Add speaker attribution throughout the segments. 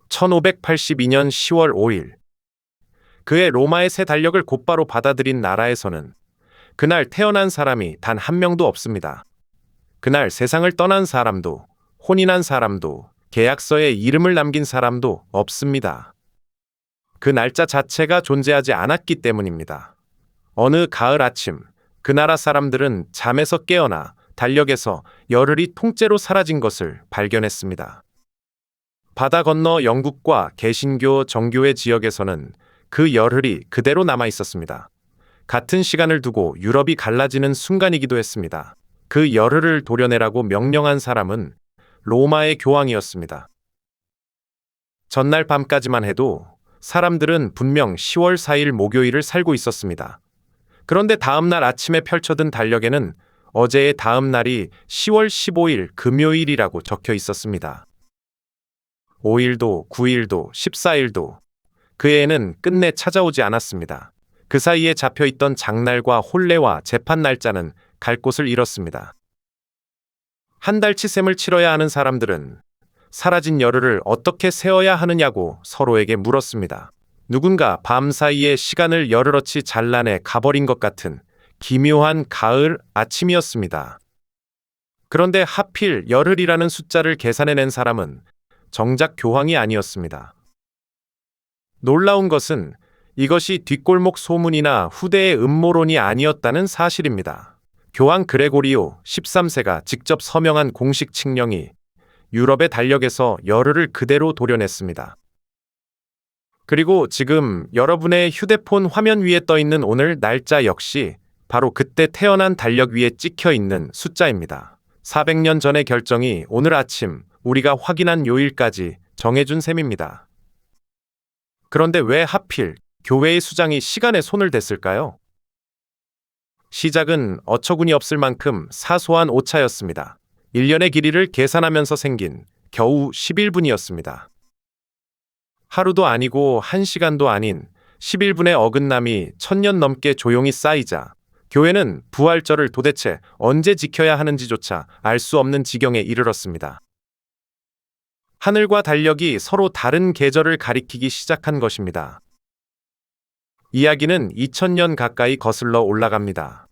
Speaker 1: 1582년 10월 5일, 그의 로마의 새 달력을 곧바로 받아들인 나라에서는 그날 태어난 사람이 단 한 명도 없습니다. 그날 세상을 떠난 사람도, 혼인한 사람도, 계약서에 이름을 남긴 사람도 없습니다. 그 날짜 자체가 존재하지 않았기 때문입니다. 어느 가을 아침, 그 나라 사람들은 잠에서 깨어나 달력에서 열흘이 통째로 사라진 것을 발견했습니다. 바다 건너 영국과 개신교 정교회 지역에서는 그 열흘이 그대로 남아 있었습니다. 같은 시간을 두고 유럽이 갈라지는 순간이기도 했습니다. 그 열흘을 도려내라고 명령한 사람은 로마의 교황이었습니다. 전날 밤까지만 해도 사람들은 분명 10월 4일 목요일을 살고 있었습니다. 그런데 다음 날 아침에 펼쳐든 달력에는 어제의 다음 날이 10월 15일 금요일이라고 적혀 있었습니다. 5일도, 9일도, 14일도 그 해에는 끝내 찾아오지 않았습니다. 그 사이에 잡혀있던 장날과 혼례와 재판 날짜는 갈 곳을 잃었습니다. 한 달치 셈을 치러야 하는 사람들은 사라진 열흘을 어떻게 세어야 하느냐고 서로에게 물었습니다. 누군가 밤사이에 시간을 열흘어치 잘라내 가버린 것 같은 기묘한 가을 아침이었습니다. 그런데 하필 열흘이라는 숫자를 계산해낸 사람은 정작 교황이 아니었습니다. 놀라운 것은 이것이 뒷골목 소문이나 후대의 음모론이 아니었다는 사실입니다. 교황 그레고리오 13세가 직접 서명한 공식 칙령이 유럽의 달력에서 열흘을 그대로 도려냈습니다. 그리고 지금 여러분의 휴대폰 화면 위에 떠 있는 오늘 날짜 역시 바로 그때 태어난 달력 위에 찍혀 있는 숫자입니다. 400년 전의 결정이 오늘 아침 우리가 확인한 요일까지 정해준 셈입니다. 그런데 왜 하필 교회의 수장이 시간에 손을 댔을까요? 시작은 어처구니 없을 만큼 사소한 오차였습니다. 1년의 길이를 계산하면서 생긴 겨우 11분이었습니다. 하루도 아니고 1시간도 아닌 11분의 어긋남이 1000년 넘게 조용히 쌓이자 교회는 부활절을 도대체 언제 지켜야 하는지조차 알 수 없는 지경에 이르렀습니다. 하늘과 달력이 서로 다른 계절을 가리키기 시작한 것입니다. 이야기는 2000년 가까이 거슬러 올라갑니다.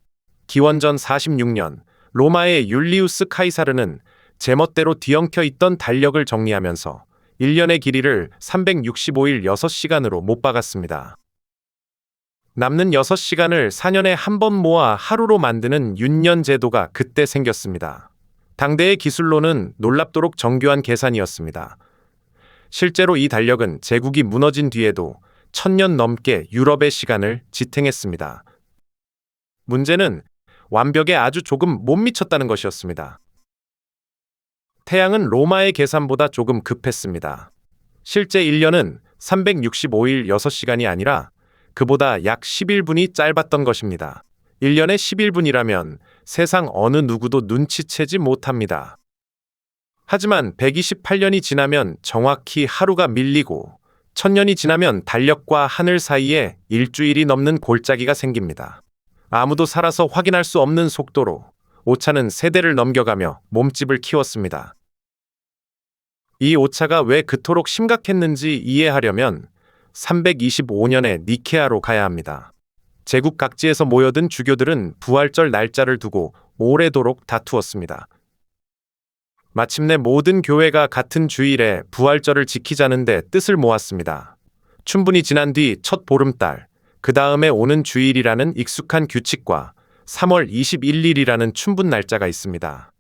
Speaker 1: 기원전 46년 로마의 율리우스 카이사르는 제멋대로 뒤엉켜 있던 달력을 정리하면서 1년의 길이를 365일 6시간으로 못 박았습니다. 남는 6시간을 4년에 한 번 모아 하루로 만드는 윤년 제도가 그때 생겼습니다. 당대의 기술로는 놀랍도록 정교한 계산이었습니다. 실제로 이 달력은 제국이 무너진 뒤에도 1000년 넘게 유럽의 시간을 지탱했습니다. 문제는 완벽에 아주 조금 못 미쳤다는 것이었습니다. 태양은 로마의 계산보다 조금 급했습니다. 실제 1년은 365일 6시간이 아니라 그보다 약 11분이 짧았던 것입니다. 1년에 11분이라면 세상 어느 누구도 눈치채지 못합니다. 하지만 128년이 지나면 정확히 하루가 밀리고 1000년이 지나면 달력과 하늘 사이에 일주일이 넘는 골짜기가 생깁니다. 아무도 살아서 확인할 수 없는 속도로 오차는 세대를 넘겨가며 몸집을 키웠습니다. 이 오차가 왜 그토록 심각했는지 이해하려면 325년에 니케아로 가야 합니다. 제국 각지에서 모여든 주교들은 부활절 날짜를 두고 오래도록 다투었습니다. 마침내 모든 교회가 같은 주일에 부활절을 지키자는 데 뜻을 모았습니다. 춘분이 지난 뒤 첫 보름달, 그 다음에 오는 주일이라는 익숙한 규칙과 3월 21일이라는 춘분 날짜가 있습니다.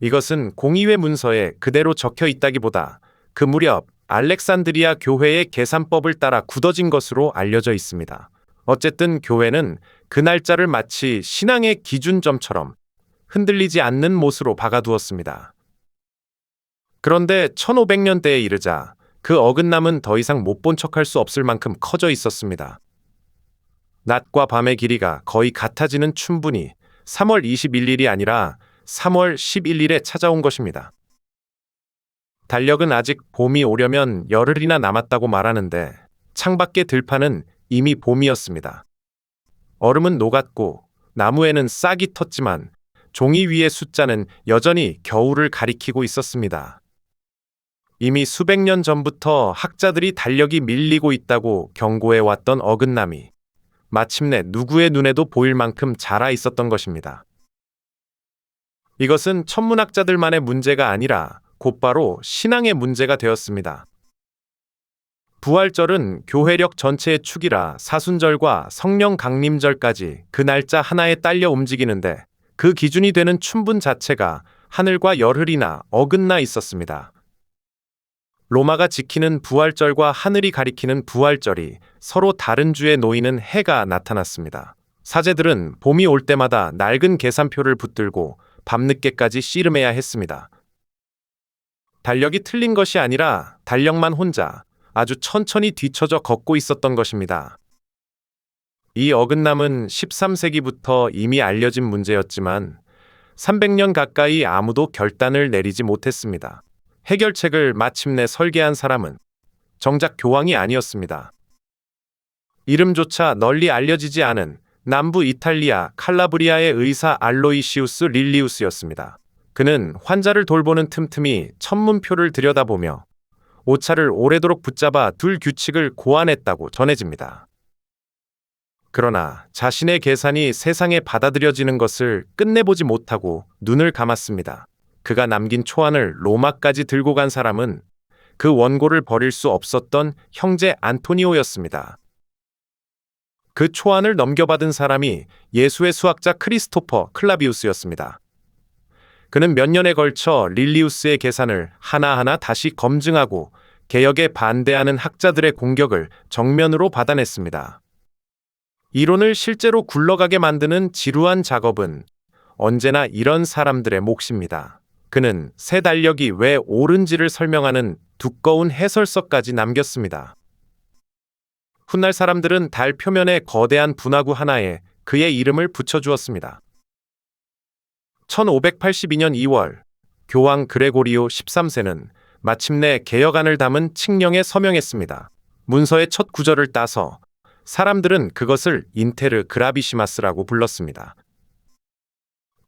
Speaker 1: 이것은 공의회 문서에 그대로 적혀 있다기보다 그 무렵 알렉산드리아 교회의 계산법을 따라 굳어진 것으로 알려져 있습니다. 어쨌든 교회는 그 날짜를 마치 신앙의 기준점처럼 흔들리지 않는 못으로 박아두었습니다. 그런데 1500년대에 이르자 그 어긋남은 더 이상 못 본 척할 수 없을 만큼 커져 있었습니다. 낮과 밤의 길이가 거의 같아지는 춘분이 3월 21일이 아니라 3월 11일에 찾아온 것입니다. 달력은 아직 봄이 오려면 열흘이나 남았다고 말하는데 창밖의 들판은 이미 봄이었습니다. 얼음은 녹았고 나무에는 싹이 텄지만 종이 위의 숫자는 여전히 겨울을 가리키고 있었습니다. 이미 수백 년 전부터 학자들이 달력이 밀리고 있다고 경고해왔던 어긋남이 마침내 누구의 눈에도 보일 만큼 자라 있었던 것입니다. 이것은 천문학자들만의 문제가 아니라 곧바로 신앙의 문제가 되었습니다. 부활절은 교회력 전체의 축이라 사순절과 성령 강림절까지 그 날짜 하나에 딸려 움직이는데 그 기준이 되는 춘분 자체가 하늘과 열흘이나 어긋나 있었습니다. 로마가 지키는 부활절과 하늘이 가리키는 부활절이 서로 다른 주에 놓이는 해가 나타났습니다. 사제들은 봄이 올 때마다 낡은 계산표를 붙들고 밤늦게까지 씨름해야 했습니다. 달력이 틀린 것이 아니라 달력만 혼자 아주 천천히 뒤처져 걷고 있었던 것입니다. 이 어긋남은 13세기부터 이미 알려진 문제였지만 300년 가까이 아무도 결단을 내리지 못했습니다. 해결책을 마침내 설계한 사람은 정작 교황이 아니었습니다. 이름조차 널리 알려지지 않은 남부 이탈리아 칼라브리아의 의사 알로이시우스 릴리우스였습니다. 그는 환자를 돌보는 틈틈이 천문표를 들여다보며 오차를 오래도록 붙잡아 둘 규칙을 고안했다고 전해집니다. 그러나 자신의 계산이 세상에 받아들여지는 것을 끝내보지 못하고 눈을 감았습니다. 그가 남긴 초안을 로마까지 들고 간 사람은 그 원고를 버릴 수 없었던 형제 안토니오였습니다. 그 초안을 넘겨받은 사람이 예수의 수학자 크리스토퍼 클라비우스였습니다. 그는 몇 년에 걸쳐 릴리우스의 계산을 하나하나 다시 검증하고 개혁에 반대하는 학자들의 공격을 정면으로 받아냈습니다. 이론을 실제로 굴러가게 만드는 지루한 작업은 언제나 이런 사람들의 몫입니다. 그는 새 달력이 왜 옳은지를 설명하는 두꺼운 해설서까지 남겼습니다. 훗날 사람들은 달 표면에 거대한 분화구 하나에 그의 이름을 붙여주었습니다. 1582년 2월, 교황 그레고리오 13세는 마침내 개혁안을 담은 칙령에 서명했습니다. 문서의 첫 구절을 따서 사람들은 그것을 인테르 그라비시마스라고 불렀습니다.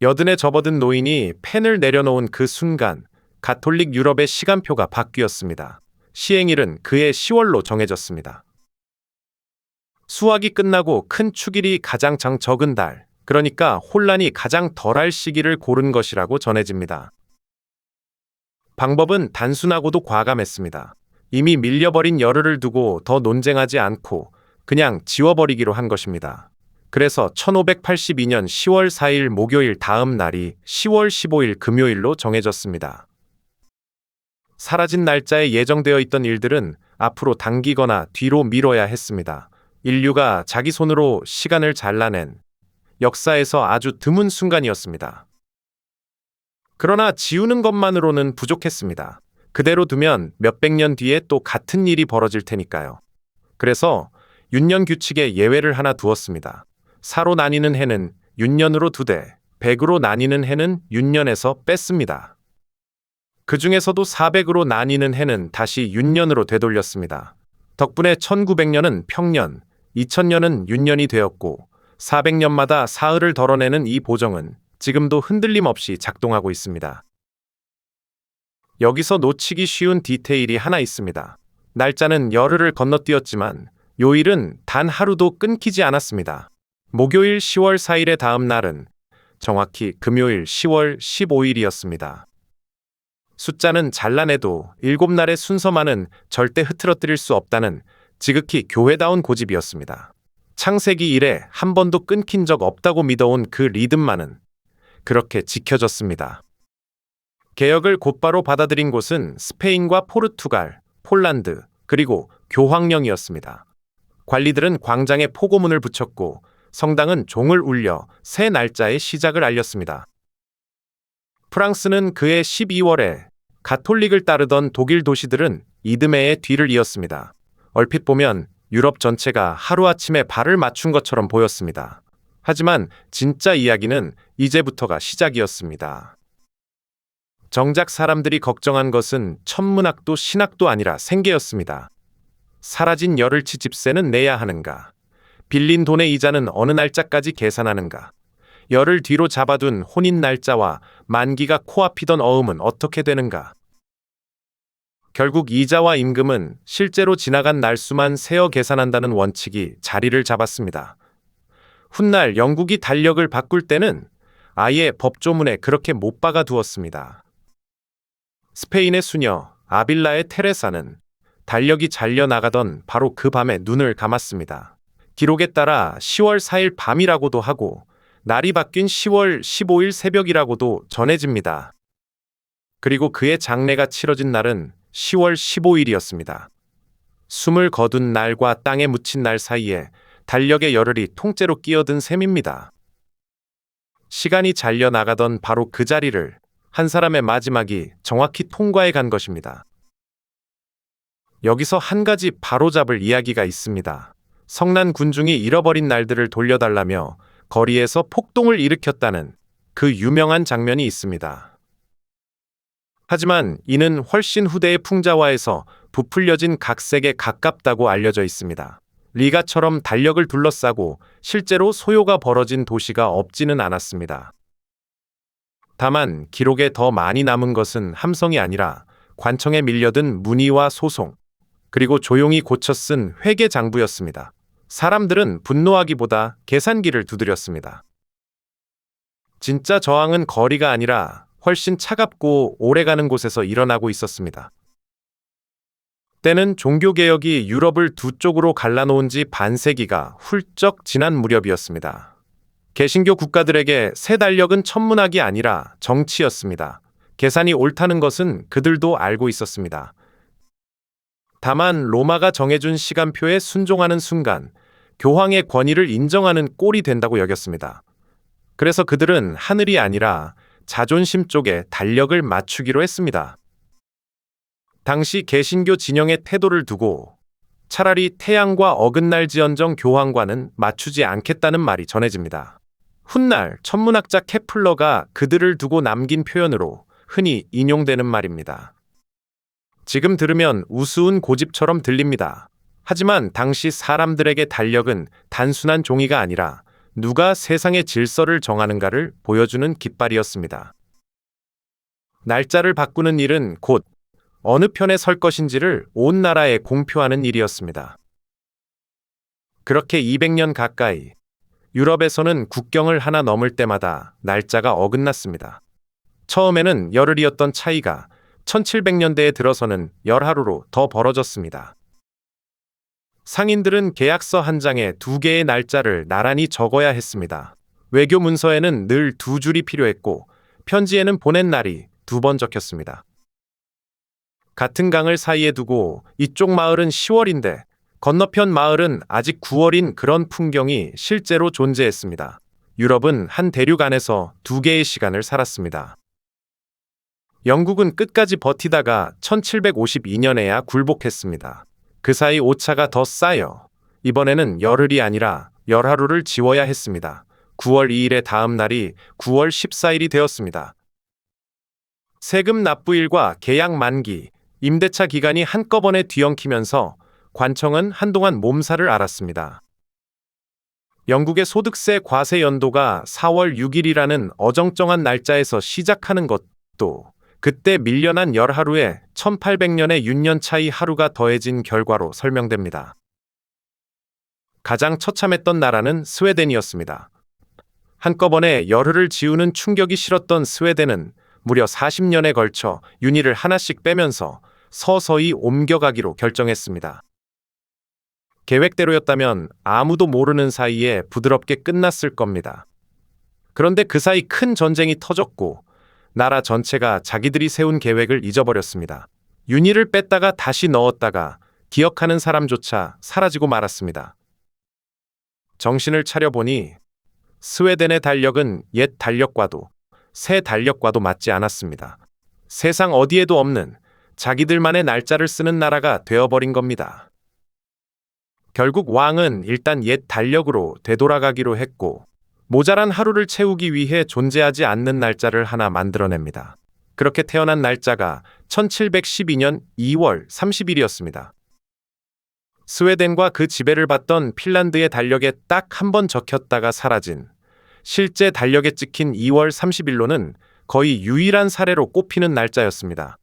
Speaker 1: 여든에 접어든 노인이 펜을 내려놓은 그 순간 가톨릭 유럽의 시간표가 바뀌었습니다. 시행일은 그해 10월로 정해졌습니다. 수학이 끝나고 큰 축일이 가장 적은 달, 그러니까 혼란이 가장 덜할 시기를 고른 것이라고 전해집니다. 방법은 단순하고도 과감했습니다. 이미 밀려버린 열흘을 두고 더 논쟁하지 않고 그냥 지워버리기로 한 것입니다. 그래서 1582년 10월 4일 목요일 다음 날이 10월 15일 금요일로 정해졌습니다. 사라진 날짜에 예정되어 있던 일들은 앞으로 당기거나 뒤로 미뤄야 했습니다. 인류가 자기 손으로 시간을 잘라낸 역사에서 아주 드문 순간이었습니다. 그러나 지우는 것만으로는 부족했습니다. 그대로 두면 몇백 년 뒤에 또 같은 일이 벌어질 테니까요. 그래서 윤년 규칙에 예외를 하나 두었습니다. 사로 나뉘는 해는 윤년으로 두되 백으로 나뉘는 해는 윤년에서 뺐습니다. 그 중에서도 400으로 나뉘는 해는 다시 윤년으로 되돌렸습니다. 덕분에 1900년은 평년, 2000년은 윤년이 되었고 400년마다 사흘을 덜어내는 이 보정은 지금도 흔들림 없이 작동하고 있습니다. 여기서 놓치기 쉬운 디테일이 하나 있습니다. 날짜는 열흘을 건너뛰었지만 요일은 단 하루도 끊기지 않았습니다. 목요일 10월 4일의 다음 날은 정확히 금요일 10월 15일이었습니다. 숫자는 잘라내도 7날의 순서만은 절대 흐트러뜨릴 수 없다는 지극히 교회다운 고집이었습니다. 창세기 이래 한 번도 끊긴 적 없다고 믿어온 그 리듬만은 그렇게 지켜졌습니다. 개혁을 곧바로 받아들인 곳은 스페인과 포르투갈, 폴란드, 그리고 교황령이었습니다. 관리들은 광장에 포고문을 붙였고 성당은 종을 울려 새 날짜의 시작을 알렸습니다. 프랑스는 그해 12월에 가톨릭을 따르던 독일 도시들은 이듬해의 뒤를 이었습니다. 얼핏 보면 유럽 전체가 하루아침에 발을 맞춘 것처럼 보였습니다. 하지만 진짜 이야기는 이제부터가 시작이었습니다. 정작 사람들이 걱정한 것은 천문학도 신학도 아니라 생계였습니다. 사라진 열흘치 집세는 내야 하는가? 빌린 돈의 이자는 어느 날짜까지 계산하는가? 열흘 뒤로 잡아둔 혼인 날짜와 만기가 코앞이던 어음은 어떻게 되는가? 결국 이자와 임금은 실제로 지나간 날수만 세어 계산한다는 원칙이 자리를 잡았습니다. 훗날 영국이 달력을 바꿀 때는 아예 법조문에 그렇게 못 박아 두었습니다. 스페인의 수녀 아빌라의 테레사는 달력이 잘려나가던 바로 그 밤에 눈을 감았습니다. 기록에 따라 10월 4일 밤이라고도 하고 날이 바뀐 10월 15일 새벽이라고도 전해집니다. 그리고 그의 장례가 치러진 날은 10월 15일이었습니다. 숨을 거둔 날과 땅에 묻힌 날 사이에 달력의 열흘이 통째로 끼어든 셈입니다. 시간이 잘려나가던 바로 그 자리를 한 사람의 마지막이 정확히 통과해 간 것입니다. 여기서 한 가지 바로잡을 이야기가 있습니다. 성난 군중이 잃어버린 날들을 돌려달라며 거리에서 폭동을 일으켰다는 그 유명한 장면이 있습니다. 하지만 이는 훨씬 후대의 풍자화에서 부풀려진 각색에 가깝다고 알려져 있습니다. 리가처럼 달력을 둘러싸고 실제로 소요가 벌어진 도시가 없지는 않았습니다. 다만 기록에 더 많이 남은 것은 함성이 아니라 관청에 밀려든 문의와 소송, 그리고 조용히 고쳐 쓴 회계장부였습니다. 사람들은 분노하기보다 계산기를 두드렸습니다. 진짜 저항은 거리가 아니라 훨씬 차갑고 오래가는 곳에서 일어나고 있었습니다. 때는 종교개혁이 유럽을 두 쪽으로 갈라놓은 지 반세기가 훌쩍 지난 무렵이었습니다. 개신교 국가들에게 새 달력은 천문학이 아니라 정치였습니다. 계산이 옳다는 것은 그들도 알고 있었습니다. 다만 로마가 정해준 시간표에 순종하는 순간 교황의 권위를 인정하는 꼴이 된다고 여겼습니다. 그래서 그들은 하늘이 아니라 자존심 쪽에 달력을 맞추기로 했습니다. 당시 개신교 진영의 태도를 두고 차라리 태양과 어긋날지언정 교황과는 맞추지 않겠다는 말이 전해집니다. 훗날 천문학자 케플러가 그들을 두고 남긴 표현으로 흔히 인용되는 말입니다. 지금 들으면 우스운 고집처럼 들립니다. 하지만 당시 사람들에게 달력은 단순한 종이가 아니라 누가 세상의 질서를 정하는가를 보여주는 깃발이었습니다. 날짜를 바꾸는 일은 곧 어느 편에 설 것인지를 온 나라에 공표하는 일이었습니다. 그렇게 200년 가까이 유럽에서는 국경을 하나 넘을 때마다 날짜가 어긋났습니다. 처음에는 열흘이었던 차이가 1700년대에 들어서는 열하루로 더 벌어졌습니다. 상인들은 계약서 한 장에 2개의 날짜를 나란히 적어야 했습니다. 외교 문서에는 늘 2줄이 필요했고 편지에는 보낸 날이 2번 적혔습니다. 같은 강을 사이에 두고 이쪽 마을은 10월인데 건너편 마을은 아직 9월인 그런 풍경이 실제로 존재했습니다. 유럽은 한 대륙 안에서 2개의 시간을 살았습니다. 영국은 끝까지 버티다가 1752년에야 굴복했습니다. 그 사이 오차가 더 쌓여 이번에는 열흘이 아니라 열하루를 지워야 했습니다. 9월 2일의 다음 날이 9월 14일이 되었습니다. 세금 납부일과 계약 만기, 임대차 기간이 한꺼번에 뒤엉키면서 관청은 한동안 몸살을 앓았습니다. 영국의 소득세 과세 연도가 4월 6일이라는 어정쩡한 날짜에서 시작하는 것도 그때 밀려난 열하루에 1800년의 윤년 차이 하루가 더해진 결과로 설명됩니다. 가장 처참했던 나라는 스웨덴이었습니다. 한꺼번에 열흘을 지우는 충격이 싫었던 스웨덴은 무려 40년에 걸쳐 윤희를 하나씩 빼면서 서서히 옮겨가기로 결정했습니다. 계획대로였다면 아무도 모르는 사이에 부드럽게 끝났을 겁니다. 그런데 그 사이 큰 전쟁이 터졌고 나라 전체가 자기들이 세운 계획을 잊어버렸습니다. 윤희를 뺐다가 다시 넣었다가 기억하는 사람조차 사라지고 말았습니다. 정신을 차려보니 스웨덴의 달력은 옛 달력과도 새 달력과도 맞지 않았습니다. 세상 어디에도 없는 자기들만의 날짜를 쓰는 나라가 되어버린 겁니다. 결국 왕은 일단 옛 달력으로 되돌아가기로 했고 모자란 하루를 채우기 위해 존재하지 않는 날짜를 하나 만들어냅니다. 그렇게 태어난 날짜가 1712년 2월 30일이었습니다. 스웨덴과 그 지배를 받던 핀란드의 달력에 딱 한 번 적혔다가 사라진 실제 달력에 찍힌 2월 30일로는 거의 유일한 사례로 꼽히는 날짜였습니다.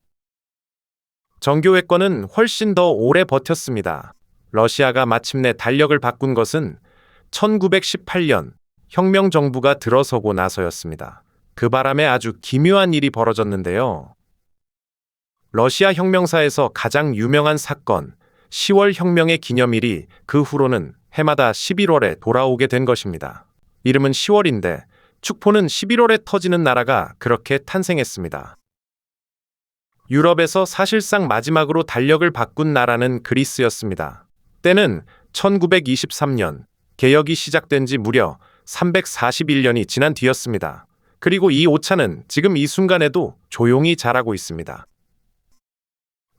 Speaker 1: 정교회권은 훨씬 더 오래 버텼습니다. 러시아가 마침내 달력을 바꾼 것은 1918년 혁명 정부가 들어서고 나서였습니다. 그 바람에 아주 기묘한 일이 벌어졌는데요. 러시아 혁명사에서 가장 유명한 사건, 10월 혁명의 기념일이 그 후로는 해마다 11월에 돌아오게 된 것입니다. 이름은 10월인데 축포는 11월에 터지는 나라가 그렇게 탄생했습니다. 유럽에서 사실상 마지막으로 달력을 바꾼 나라는 그리스였습니다. 때는 1923년, 개혁이 시작된 지 무려 341년이 지난 뒤였습니다. 그리고 이 오차는 지금 이 순간에도 조용히 자라고 있습니다.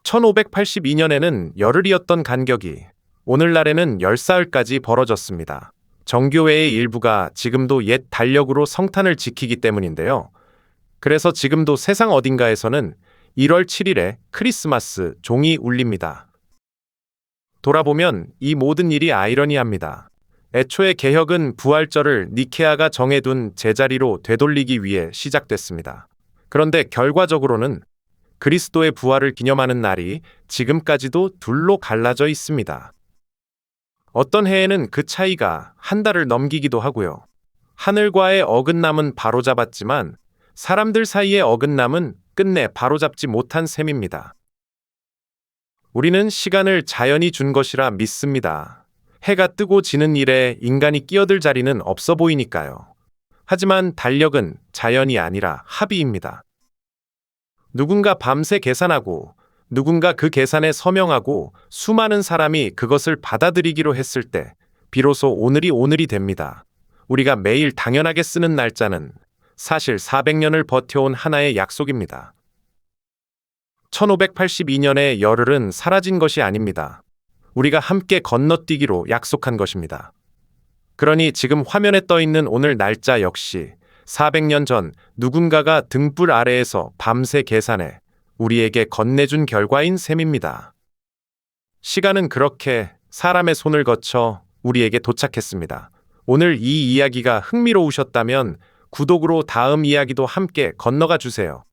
Speaker 1: 1582년에는 열흘이었던 간격이 오늘날에는 10사흘까지 벌어졌습니다. 정교회의 일부가 지금도 옛 달력으로 성탄을 지키기 때문인데요. 그래서 지금도 세상 어딘가에서는 1월 7일에 크리스마스 종이 울립니다. 돌아보면 이 모든 일이 아이러니합니다. 애초에 개혁은 부활절을 니케아가 정해둔 제자리로 되돌리기 위해 시작됐습니다. 그런데 결과적으로는 그리스도의 부활을 기념하는 날이 지금까지도 둘로 갈라져 있습니다. 어떤 해에는 그 차이가 한 달을 넘기기도 하고요. 하늘과의 어긋남은 바로잡았지만 사람들 사이의 어긋남은 끝내 바로잡지 못한 셈입니다. 우리는 시간을 자연이 준 것이라 믿습니다. 해가 뜨고 지는 일에 인간이 끼어들 자리는 없어 보이니까요. 하지만 달력은 자연이 아니라 합의입니다. 누군가 밤새 계산하고 누군가 그 계산에 서명하고 수많은 사람이 그것을 받아들이기로 했을 때 비로소 오늘이 됩니다. 우리가 매일 당연하게 쓰는 날짜는 사실 400년을 버텨온 하나의 약속입니다. 1582년의 열흘은 사라진 것이 아닙니다. 우리가 함께 건너뛰기로 약속한 것입니다. 그러니 지금 화면에 떠 있는 오늘 날짜 역시 400년 전 누군가가 등불 아래에서 밤새 계산해 우리에게 건네준 결과인 셈입니다. 시간은 그렇게 사람의 손을 거쳐 우리에게 도착했습니다. 오늘 이 이야기가 흥미로우셨다면 구독으로 다음 이야기도 함께 건너가 주세요.